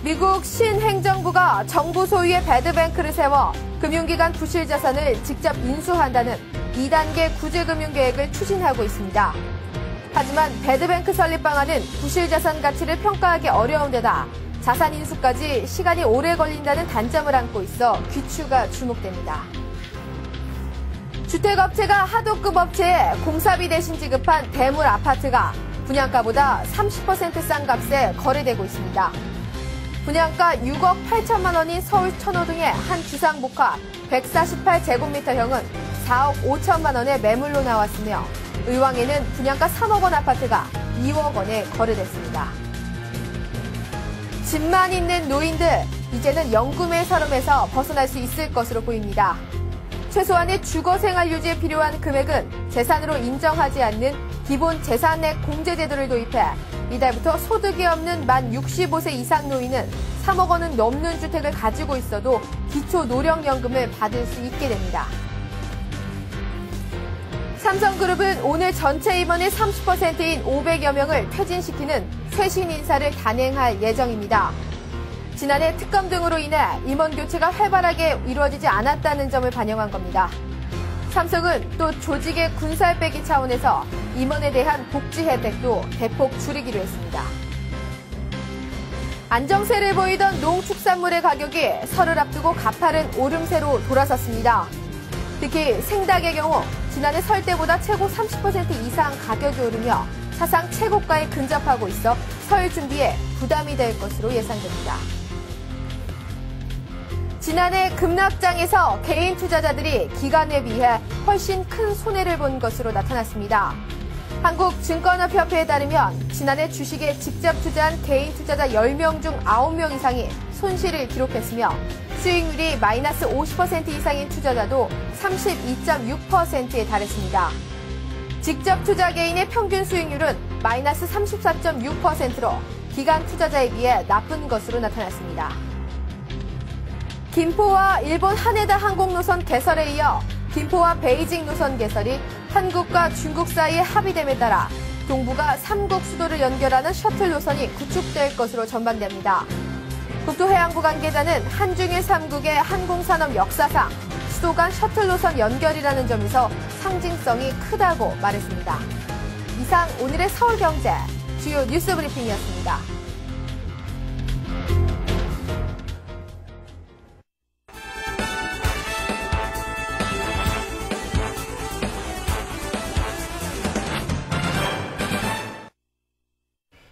미국 신행정부가 정부 소유의 배드뱅크를 세워 금융기관 부실 자산을 직접 인수한다는 2단계 구제금융계획을 추진하고 있습니다. 하지만 배드뱅크 설립 방안은 부실 자산 가치를 평가하기 어려운 데다 자산 인수까지 시간이 오래 걸린다는 단점을 안고 있어 귀추가 주목됩니다. 주택업체가 하도급 업체에 공사비 대신 지급한 대물 아파트가 분양가보다 30% 싼 값에 거래되고 있습니다. 분양가 6억 8천만 원인 서울 천호동의 한 주상복합 148제곱미터형은 4억 5천만 원의 매물로 나왔으며 의왕에는 분양가 3억 원 아파트가 2억 원에 거래됐습니다. 집만 있는 노인들, 이제는 연금의 서름에서 벗어날 수 있을 것으로 보입니다. 최소한의 주거 생활 유지에 필요한 금액은 재산으로 인정하지 않는 기본 재산액 공제 제도를 도입해 이달부터 소득이 없는 만 65세 이상 노인은 3억 원은 넘는 주택을 가지고 있어도 기초노령연금을 받을 수 있게 됩니다. 삼성그룹은 오늘 전체 임원의 30%인 500여 명을 퇴진시키는 쇄신 인사를 단행할 예정입니다. 지난해 특검 등으로 인해 임원 교체가 활발하게 이루어지지 않았다는 점을 반영한 겁니다. 삼성은 또 조직의 군살 빼기 차원에서 임원에 대한 복지 혜택도 대폭 줄이기로 했습니다. 안정세를 보이던 농축산물의 가격이 설을 앞두고 가파른 오름세로 돌아섰습니다. 특히 생닭의 경우 지난해 설 때보다 최고 30% 이상 가격이 오르며 사상 최고가에 근접하고 있어 설 준비에 부담이 될 것으로 예상됩니다. 지난해 급락장에서 개인 투자자들이 기간에 비해 훨씬 큰 손해를 본 것으로 나타났습니다. 한국증권업협회에 따르면 지난해 주식에 직접 투자한 개인 투자자 10명 중 9명 이상이 손실을 기록했으며 수익률이 마이너스 50% 이상인 투자자도 32.6%에 달했습니다. 직접 투자 개인의 평균 수익률은 마이너스 34.6%로 기간 투자자에 비해 나쁜 것으로 나타났습니다. 김포와 일본 하네다 항공노선 개설에 이어 김포와 베이징 노선 개설이 한국과 중국 사이의 합의됨에 따라 동북아 3국 수도를 연결하는 셔틀 노선이 구축될 것으로 전망됩니다. 국토해양부 관계자는 한중일 3국의 항공산업 역사상 수도 간 셔틀 노선 연결이라는 점에서 상징성이 크다고 말했습니다. 이상 오늘의 서울경제 주요 뉴스 브리핑이었습니다.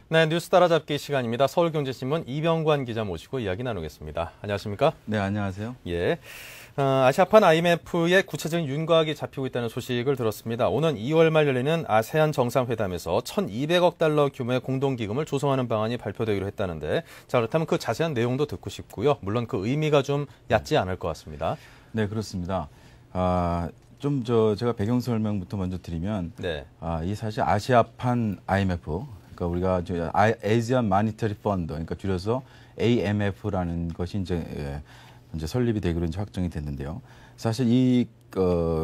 네, 뉴스 따라잡기 시간입니다. 서울경제신문 이병관 기자 모시고 이야기 나누겠습니다. 안녕하십니까? 네, 안녕하세요. 예. 아시아판 IMF의 구체적인 윤곽이 잡히고 있다는 소식을 들었습니다. 오는 2월 말 열리는 아세안 정상회담에서 1,200억 달러 규모의 공동기금을 조성하는 방안이 발표되기로 했다는데, 자, 그렇다면 그 자세한 내용도 듣고 싶고요. 물론 그 의미가 좀 얕지 않을 것 같습니다. 네, 그렇습니다. 제가 배경 설명부터 먼저 드리면, 네. 이 사실 아시아판 IMF, 그러니까 우리가 Asian Monetary Fund, 그러니까 줄여서 AMF라는 것이 이제 설립이 되기로 이제 확정이 됐는데요. 사실 이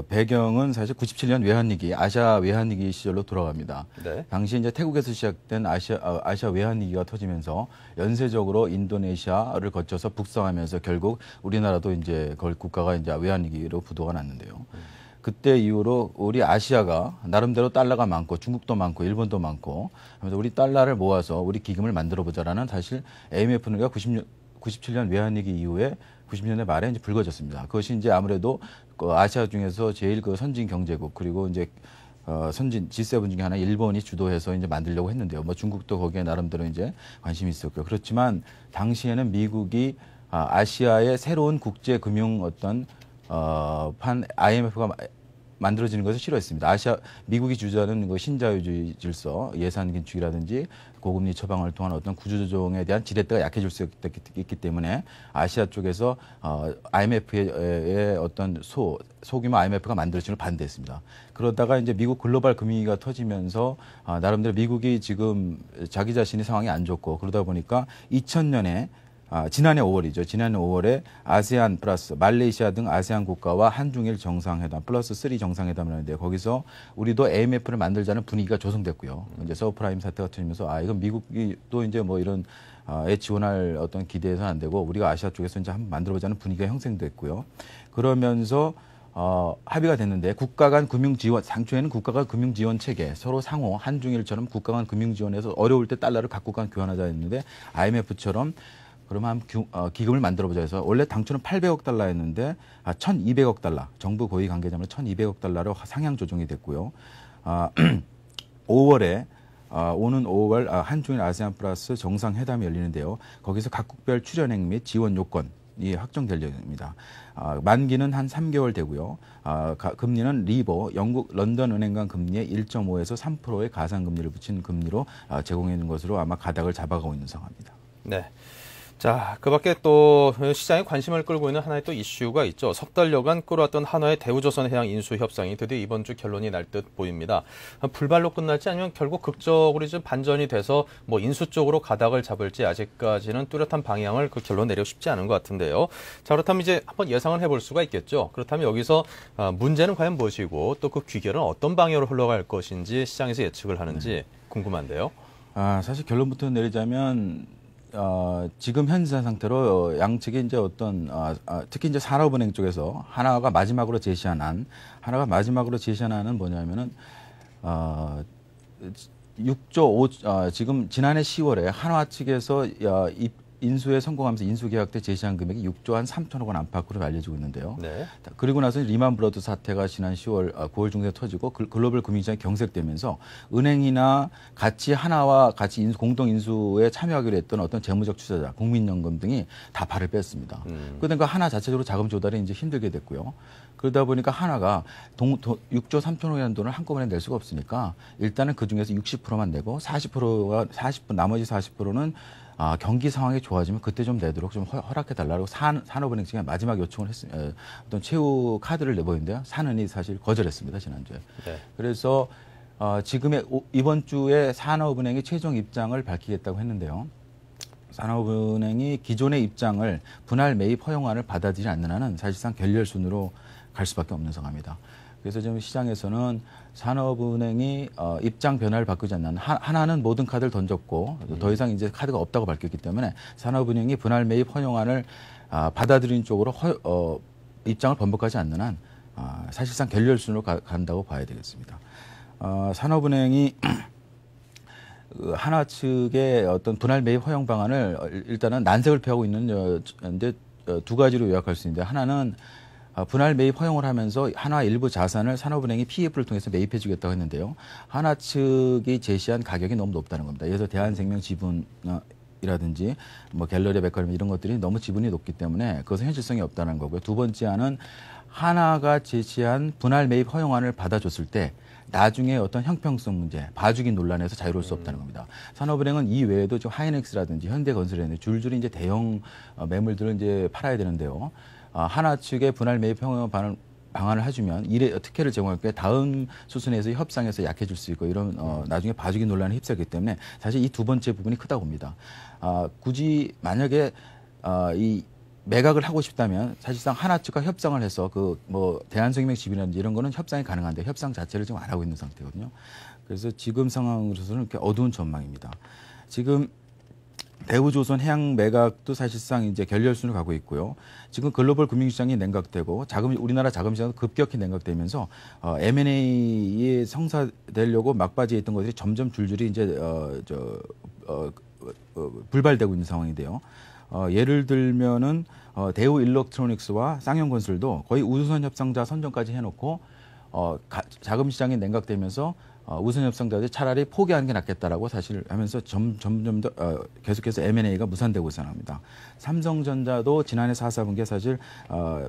배경은 사실 97년 외환위기, 아시아 외환위기 시절로 돌아갑니다. 네. 당시 이제 태국에서 시작된 아시아 외환위기가 터지면서 연쇄적으로 인도네시아를 거쳐서 북상하면서 결국 우리나라도 이제 국가가 이제 외환위기로 부도가 났는데요. 그때 이후로 우리 아시아가 나름대로 달러가 많고 중국도 많고 일본도 많고 하면서 우리 달러를 모아서 우리 기금을 만들어 보자라는 사실 IMF가 97년 외환위기 이후에 90년대 말에 이제 불거졌습니다. 그것이 이제 아무래도 아시아 중에서 제일 선진 경제국 그리고 이제 선진 G7 중에 하나 일본이 주도해서 이제 만들려고 했는데요. 뭐 중국도 거기에 나름대로 이제 관심이 있었고요. 그렇지만 당시에는 미국이 아시아의 새로운 국제 금융 판 IMF가 만들어지는 것을 싫어했습니다. 미국이 주장하는 신자유주의 질서, 예산 긴축이라든지 고금리 처방을 통한 어떤 구조조정에 대한 지렛대가 약해질 수 있기 때문에 아시아 쪽에서 IMF의 어떤 소규모 IMF가 만들어지는 걸 반대했습니다. 그러다가 이제 미국 글로벌 금융위기가 터지면서 나름대로 미국이 지금 자기 자신의 상황이 안 좋고 그러다 보니까 2000년에 지난해 5월이죠. 지난해 5월에 아세안 플러스 말레이시아 등 아세안 국가와 한중일 정상회담 플러스 3 정상회담을 하는데 거기서 우리도 IMF를 만들자는 분위기가 조성됐고요. 이제 서브프라임 사태가 터지면서 이건 미국이 또 이제 뭐 이런 지원할 어떤 기대해서는 안 되고 우리가 아시아 쪽에서 이제 한번 만들어보자는 분위기가 형성됐고요. 그러면서 합의가 됐는데 국가 간 금융 지원, 상초에는 국가 간 금융 지원 체계, 서로 상호 한중일처럼 국가 간 금융 지원에서 어려울 때 달러를 각국 간 교환하자 했는데 IMF처럼 그러면 기금을 만들어보자 해서 원래 당초는 800억 달러였는데 1,200억 달러, 정부 고위 관계자는 1,200억 달러로 상향 조정이 됐고요. 5월에 오는 5월 한중일 아세안 플러스 정상회담이 열리는데요. 거기서 각국별 출연액 및 지원 요건이 확정될 예정입니다. 만기는 한 3개월 되고요. 금리는 리버, 영국 런던 은행 간 금리의 1.5에서 3%의 가상금리를 붙인 금리로 제공해 있는 것으로 아마 가닥을 잡아가고 있는 상황입니다. 네. 자, 그 밖에 또 시장에 관심을 끌고 있는 하나의 또 이슈가 있죠. 석 달여간 끌어왔던 한화의 대우조선해양 인수 협상이 드디어 이번 주 결론이 날 듯 보입니다. 불발로 끝날지 아니면 결국 극적으로 좀 반전이 돼서 뭐 인수 쪽으로 가닥을 잡을지 아직까지는 뚜렷한 방향을 그 결론 내리고 싶지 않은 것 같은데요. 자, 그렇다면 이제 한번 예상을 해볼 수가 있겠죠. 그렇다면 여기서 문제는 과연 무엇이고 또 그 귀결은 어떤 방향으로 흘러갈 것인지 시장에서 예측을 하는지 궁금한데요. 사실 결론부터 내리자면 지금 현재 상태로 양측이 이제 어떤 특히 이제 산업은행 쪽에서 하나가 마지막으로 제시한 안은 뭐냐면은 6조 5 지금 지난해 10월에 한화 측에서 인수에 성공하면서 인수계약 때 제시한 금액이 6조 한 3천억 원 안팎으로 알려지고 있는데요. 네. 그리고 나서 리만 브러더 사태가 지난 9월 중에 터지고 글로벌 금융시장이 경색되면서 은행이나 하나와 같이 공동 인수에 참여하기로 했던 어떤 재무적 투자자, 국민연금 등이 다 발을 뺐습니다. 그러니까 하나 자체적으로 자금 조달이 이제 힘들게 됐고요. 그러다 보니까 하나가 6조 3천억이라는 돈을 한꺼번에 낼 수가 없으니까 일단은 그 중에서 60%만 내고 40% 나머지 40%는 경기 상황이 좋아지면 그때 좀 내도록 좀 허락해달라고 산업은행 측에 마지막 요청을 했습니다. 어떤 최후 카드를 내보이는데요. 산은이 사실 거절했습니다. 지난주에. 네. 그래서 이번 주에 산업은행이 최종 입장을 밝히겠다고 했는데요. 산업은행이 기존의 입장을 분할 매입 허용안을 받아들이지 않는 한은 사실상 결렬순으로 갈 수밖에 없는 상황입니다. 그래서 지금 시장에서는 산업은행이 입장 변화를 바꾸지 않는 하나는 모든 카드를 던졌고 더 이상 이제 카드가 없다고 밝혔기 때문에 산업은행이 분할 매입 허용안을 받아들이는 쪽으로 입장을 번복하지 않는 한 사실상 결렬순으로 간다고 봐야 되겠습니다. 산업은행이 하나 측의 어떤 분할 매입 허용 방안을 일단은 난색을 피하고 있는데 두 가지로 요약할 수 있는데 하나는 분할 매입 허용을 하면서 하나 일부 자산을 산업은행이 PF를 통해서 매입해 주겠다고 했는데요. 하나 측이 제시한 가격이 너무 높다는 겁니다. 예를 들어 대한생명 지분이라든지 뭐 갤러리 백화점 이런 것들이 너무 지분이 높기 때문에 그것은 현실성이 없다는 거고요. 두 번째 안은 하나가 제시한 분할 매입 허용안을 받아줬을 때 나중에 어떤 형평성 문제, 봐주기 논란에서 자유로울 수 없다는 겁니다. 산업은행은 이 외에도 지금 하이닉스라든지 현대건설이라든지 줄줄이 이제 대형 매물들을 이제 팔아야 되는데요. 하나 측의 분할 매입 허용 방안을 해주면 특혜를 제공할 때 다음 수순에서 협상에서 약해질 수 있고 이런 나중에 봐주기 논란에 휩싸이기 때문에 사실 이 두 번째 부분이 크다고 봅니다. 굳이 만약에 이 매각을 하고 싶다면 사실상 하나 측과 협상을 해서 대한생명 지분이라든지 이런 거는 협상이 가능한데 협상 자체를 지금 안 하고 있는 상태거든요. 그래서 지금 상황으로서는 이렇게 어두운 전망입니다. 지금 대우조선 해양 매각도 사실상 이제 결렬순으로 가고 있고요. 지금 글로벌 금융시장이 냉각되고 우리나라 자금시장도 급격히 냉각되면서 M&A에 성사되려고 막바지에 있던 것들이 점점 줄줄이 이제 불발되고 있는 상황인데요. 예를 들면은 대우 일렉트로닉스와 쌍용건설도 거의 우선 협상자 선정까지 해놓고 자금시장이 냉각되면서 우선 협상자들이 차라리 포기하는 게 낫겠다라고 사실 하면서 점점 더 계속해서 M&A가 무산되고 있습니다. 삼성전자도 지난해 4분기에 사실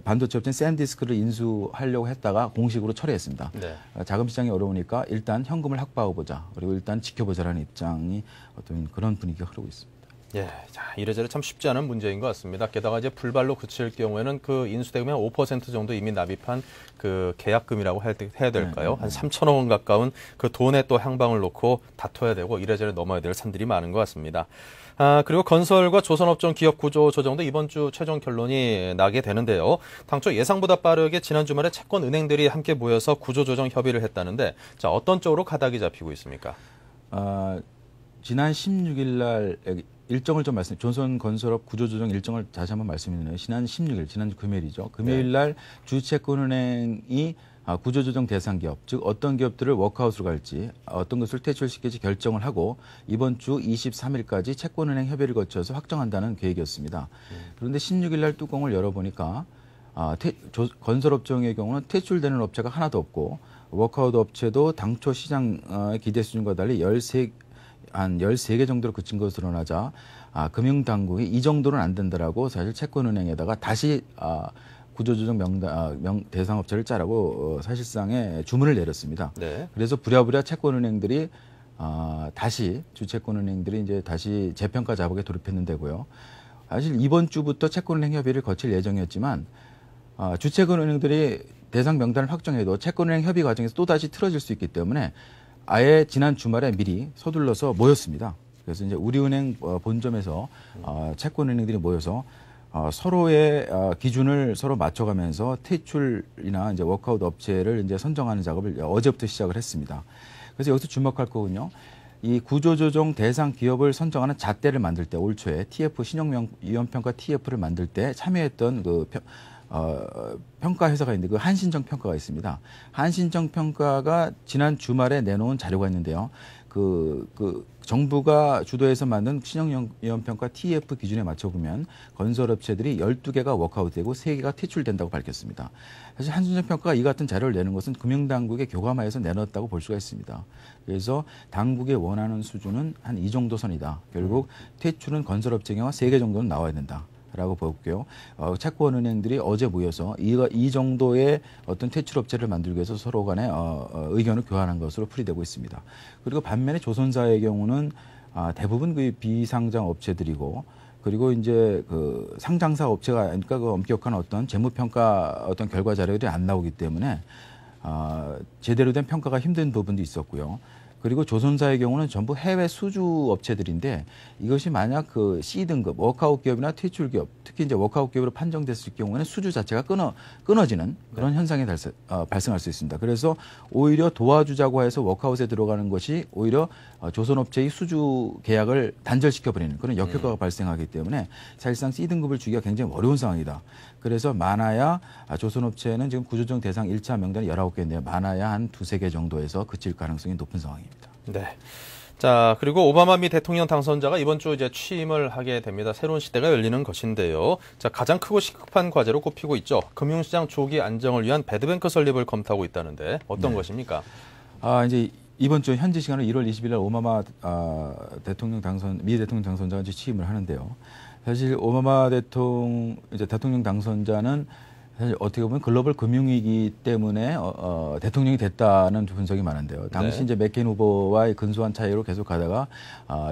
반도체 업체인 샌디스크를 인수하려고 했다가 공식으로 철회했습니다. 네. 자금시장이 어려우니까 일단 현금을 확보하고 보자. 그리고 일단 지켜보자라는 입장이 어떤 그런 분위기가 흐르고 있습니다. 예, 자, 이래저래 참 쉽지 않은 문제인 것 같습니다. 게다가 이제 불발로 그칠 경우에는 그 인수대금의 5% 정도 이미 납입한 그 계약금이라고 해야 될까요? 한 3천억 원 가까운 그 돈에 또 향방을 놓고 다퉈야 되고 이래저래 넘어야 될 산들이 많은 것 같습니다. 그리고 건설과 조선업종 기업 구조 조정도 이번 주 최종 결론이 나게 되는데요. 당초 예상보다 빠르게 지난 주말에 채권 은행들이 함께 모여서 구조 조정 협의를 했다는데, 자, 어떤 쪽으로 가닥이 잡히고 있습니까? 지난 16일 날 일정을 좀 조선건설업 구조조정 일정을 다시 한번 말씀드리면 지난 16일, 지난주 금요일이죠. 금요일 날 주채권은행이 구조조정 대상 기업, 즉 어떤 기업들을 워크아웃으로 갈지, 어떤 것을 퇴출시킬지 결정을 하고 이번 주 23일까지 채권은행 협의를 거쳐서 확정한다는 계획이었습니다. 그런데 16일 날 뚜껑을 열어보니까 건설업종의 경우는 퇴출되는 업체가 하나도 없고 워크아웃 업체도 당초 시장 기대 수준과 달리 13개 정도로 그친 것으로 드러나자 금융당국이 이 정도는 안 된다라고 사실 채권은행에다가 다시 구조조정 대상업체를 짜라고 사실상의 주문을 내렸습니다. 네. 그래서 부랴부랴 채권은행들이 주채권은행들이 이제 다시 재평가 작업에 돌입했는데고요. 사실 이번 주부터 채권은행 협의를 거칠 예정이었지만 주채권은행들이 대상 명단을 확정해도 채권은행 협의 과정에서 또다시 틀어질 수 있기 때문에 아예 지난 주말에 미리 서둘러서 모였습니다. 그래서 이제 우리은행 본점에서 채권은행들이 모여서 서로의 기준을 서로 맞춰가면서 퇴출이나 이제 워크아웃 업체를 이제 선정하는 작업을 어제부터 시작을 했습니다. 그래서 여기서 주목할 거군요. 이 구조조정 대상 기업을 선정하는 잣대를 만들 때 올 초에 TF 신용위험평가 TF를 만들 때 참여했던 그 평가 회사가 있는데 그 한신정 평가가 있습니다. 한신정 평가가 지난 주말에 내놓은 자료가 있는데요. 그 정부가 주도해서 만든 신용위험평가 TF 기준에 맞춰보면 건설업체들이 12개가 워크아웃되고 3개가 퇴출된다고 밝혔습니다. 사실 한신정 평가가 이 같은 자료를 내는 것은 금융당국의 교감하에서 내놨다고 볼 수가 있습니다. 그래서 당국이 원하는 수준은 한 이 정도 선이다. 결국 퇴출은 건설업체 경우 3개 정도는 나와야 된다. 라고 보고요. 채권은행들이 어제 모여서 이 정도의 어떤 퇴출업체를 만들기 위해서 서로 간에 의견을 교환한 것으로 풀이되고 있습니다. 그리고 반면에 조선사의 경우는 대부분 그 비상장 업체들이고 그리고 이제 그 상장사 업체가 그러니까 그 엄격한 어떤 재무평가 어떤 결과 자료들이 안 나오기 때문에 제대로 된 평가가 힘든 부분도 있었고요. 그리고 조선사의 경우는 전부 해외 수주 업체들인데 이것이 만약 그 C등급 워크아웃 기업이나 퇴출 기업, 특히 이제 워크아웃 기업으로 판정됐을 경우에는 수주 자체가 끊어지는 그런 현상이 발생할 수 있습니다. 그래서 오히려 도와주자고 해서 워크아웃에 들어가는 것이 오히려 조선업체의 수주 계약을 단절시켜버리는 그런 역효과가 발생하기 때문에 사실상 C등급을 주기가 굉장히 어려운 상황이다. 그래서 많아야 조선업체는 지금 구조조정 대상 1차 명단이 19개인데요. 많아야 한 2-3개 정도에서 그칠 가능성이 높은 상황입니다. 네. 자, 그리고 오바마 미 대통령 당선자가 이번 주 이제 취임을 하게 됩니다. 새로운 시대가 열리는 것인데요. 자, 가장 크고 시급한 과제로 꼽히고 있죠. 금융시장 조기 안정을 위한 배드뱅크 설립을 검토하고 있다는데 어떤 것입니까? 이제 이번 주 현지 시간으로 1월 20일 날 오바마 미 대통령 당선자가 이제 취임을 하는데요. 사실 오바마 대통령 당선자는 사실 어떻게 보면 글로벌 금융위기 때문에 대통령이 됐다는 분석이 많은데요. 당시 이제 맥케인 후보와의 근소한 차이로 계속 가다가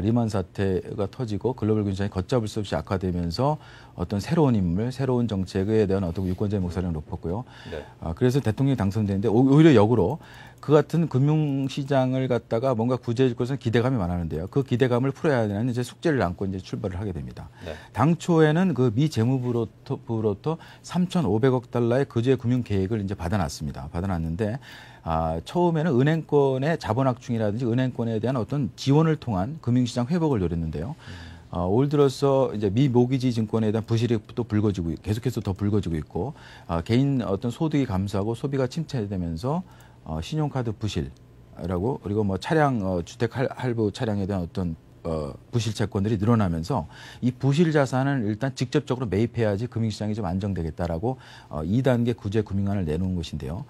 리만 사태가 터지고 글로벌 금융시장이 걷잡을 수 없이 악화되면서 어떤 새로운 인물, 새로운 정책에 대한 어떤 유권자의 목소리가 높았고요. 네. 그래서 대통령이 당선됐는데 오히려 역으로 그 같은 금융시장을 갖다가 뭔가 구제해줄 것은 기대감이 많았는데요. 그 기대감을 풀어야 되는 이제 숙제를 안고 이제 출발을 하게 됩니다. 네. 당초에는 그 미 재무부로부터 3,500억 달러의 구제 금융 계획을 이제 받아놨습니다. 받아놨는데 처음에는 은행권의 자본 확충이라든지 은행권에 대한 어떤 지원을 통한 금융시장 회복을 노렸는데요. 올 들어서 이제 미 모기지 증권에 대한 부실이 또 계속해서 더 불거지고 있고 개인 어떤 소득이 감소하고 소비가 침체되면서 신용카드 부실이라고 그리고 뭐 차량 주택 할부 차량에 대한 어떤 부실 채권들이 늘어나면서 이 부실 자산을 일단 직접적으로 매입해야지 금융시장이 좀 안정되겠다라고 2단계 구제 금융안을 내놓은 것인데요.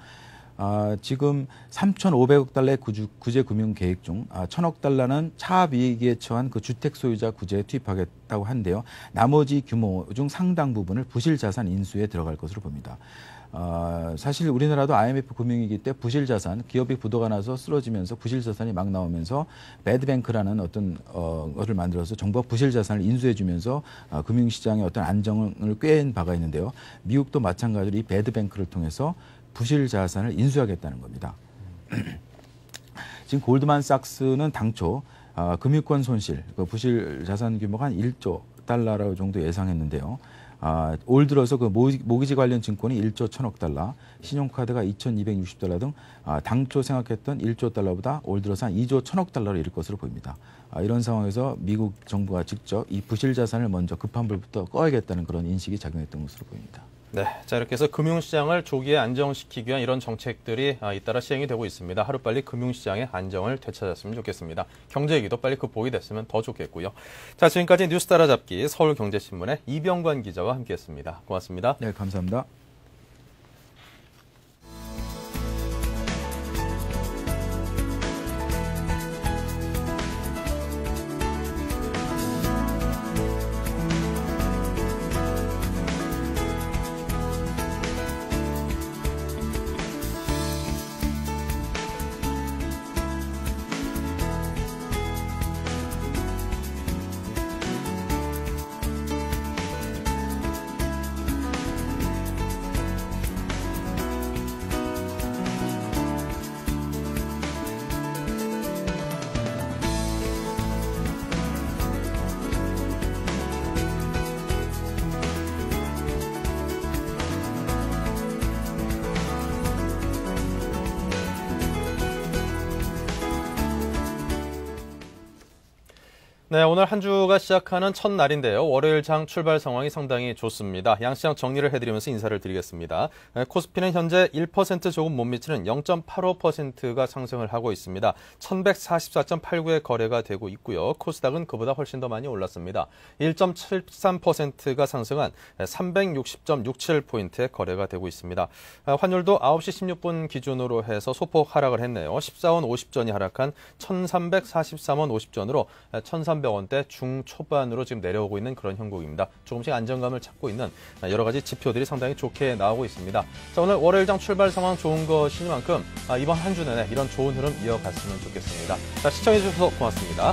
지금 3,500억 달러의 구제 금융 계획 중 1,000억 달러는 차압위기에 처한 그 주택 소유자 구제에 투입하겠다고 하는데요. 나머지 규모 중 상당 부분을 부실 자산 인수에 들어갈 것으로 봅니다. 사실 우리나라도 IMF 금융위기 때 부실 자산, 기업이 부도가 나서 쓰러지면서 부실 자산이 막 나오면서 배드뱅크라는 어떤 것을 만들어서 정부가 부실 자산을 인수해주면서 금융시장의 어떤 안정을 꾀한 바가 있는데요. 미국도 마찬가지로 이 배드뱅크를 통해서 부실 자산을 인수하겠다는 겁니다. 지금 골드만삭스는 당초 금융권 손실, 그 부실 자산 규모가 한 1조 달러 정도 예상했는데요. 올 들어서 그 모기지 관련 증권이 1조 1,000억 달러, 신용카드가 2,260달러 등 당초 생각했던 1조 달러보다 올 들어서 한 2조 1,000억 달러를 이룰 것으로 보입니다. 이런 상황에서 미국 정부가 직접 이 부실 자산을 먼저 급한 불부터 꺼야겠다는 그런 인식이 작용했던 것으로 보입니다. 네, 자 이렇게 해서 금융시장을 조기에 안정시키기 위한 이런 정책들이 잇따라 시행이 되고 있습니다. 하루빨리 금융시장의 안정을 되찾았으면 좋겠습니다. 경제 얘기도 빨리 극복이 됐으면 더 좋겠고요. 자, 지금까지 뉴스 따라잡기 서울경제신문의 이병관 기자와 함께했습니다. 고맙습니다. 네, 감사합니다. 네, 오늘 한 주가 시작하는 첫날인데요. 월요일 장 출발 상황이 상당히 좋습니다. 양시장 정리를 해드리면서 인사를 드리겠습니다. 코스피는 현재 1% 조금 못 미치는 0.85%가 상승을 하고 있습니다. 1144.89의 거래가 되고 있고요. 코스닥은 그보다 훨씬 더 많이 올랐습니다. 1.73%가 상승한 360.67포인트의 거래가 되고 있습니다. 환율도 9시 16분 기준으로 해서 소폭 하락을 했네요. 14원 50전이 하락한 1343원 50전으로 1300원대 중초반으로 지금 내려오고 있는 그런 형국입니다. 조금씩 안정감을 찾고 있는 여러 가지 지표들이 상당히 좋게 나오고 있습니다. 자, 오늘 월요일장 출발 상황 좋은 것이니만큼 이번 한 주 내내 이런 좋은 흐름 이어갔으면 좋겠습니다. 자, 시청해 주셔서 고맙습니다.